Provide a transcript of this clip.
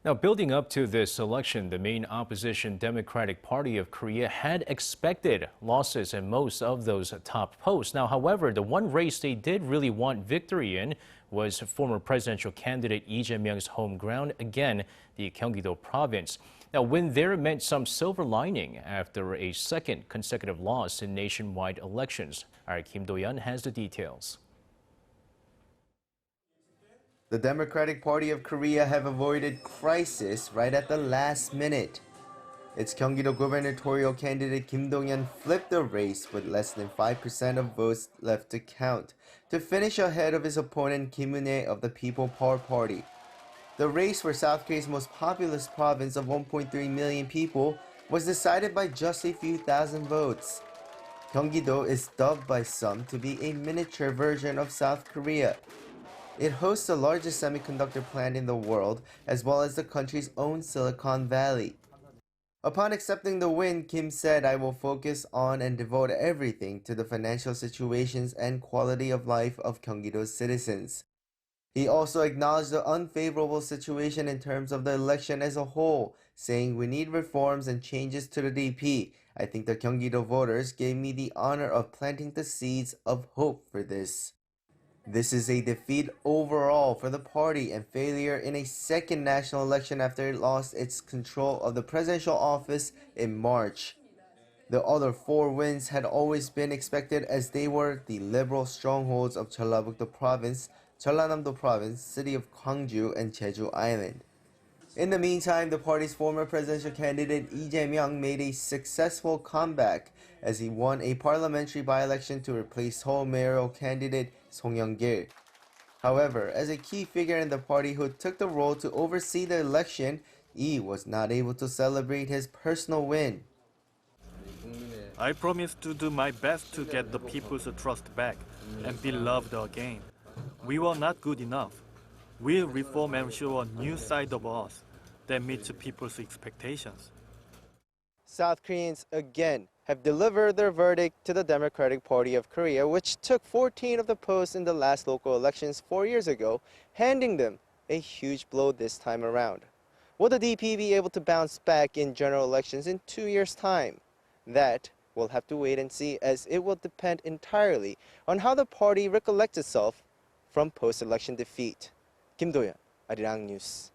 Now, building up to this election, the main opposition Democratic Party of Korea had expected losses in most of those top posts. Now, however, the one race they did really want victory in was former presidential candidate Lee Jae-myung's home ground, again, the Gyeonggi-do Province. Now, win there meant some silver lining after a second consecutive loss in nationwide elections. Our Kim Do-yeon has the details. The Democratic Party of Korea have avoided crisis right at the last minute. Its Gyeonggi-do gubernatorial candidate Kim Dong-yeon flipped the race with less than 5% of votes left to count to finish ahead of his opponent Kim Eun-hye of the People Power Party. The race for South Korea's most populous province of 1.3 million people was decided by just a few thousand votes. Gyeonggi-do is dubbed by some to be a miniature version of South Korea. It hosts the largest semiconductor plant in the world, as well as the country's own Silicon Valley. Upon accepting the win, Kim said, "I will focus on and devote everything to the financial situations and quality of life of Gyeonggi-do's citizens." He also acknowledged the unfavorable situation in terms of the election as a whole, saying, "We need reforms and changes to the DP. I think the Gyeonggi-do voters gave me the honor of planting the seeds of hope for this." This is a defeat overall for the party and failure in a second national election after it lost its control of the presidential office in March. The other four wins had always been expected as they were the liberal strongholds of Jeollabuk-do Province, Jeollanam-do Province, city of Gwangju, and Jeju Island. In the meantime, the party's former presidential candidate Lee Jae-myung made a successful comeback as he won a parliamentary by-election to replace Seoul mayoral candidate Song Young-gil. However, as a key figure in the party who took the role to oversee the election, Lee was not able to celebrate his personal win. I promise to do my best to get the people's trust back and be loved again. We were not good enough. We'll reform and show a new side of us that meets people's expectations. South Koreans again have delivered their verdict to the Democratic Party of Korea, which took 14 of the posts in the last local elections 4 years ago, handing them a huge blow this time around. Will the DP be able to bounce back in general elections in 2 years' time? That we'll have to wait and see, as it will depend entirely on how the party recollects itself from post-election defeat. Kim Do-yeon, Arirang News.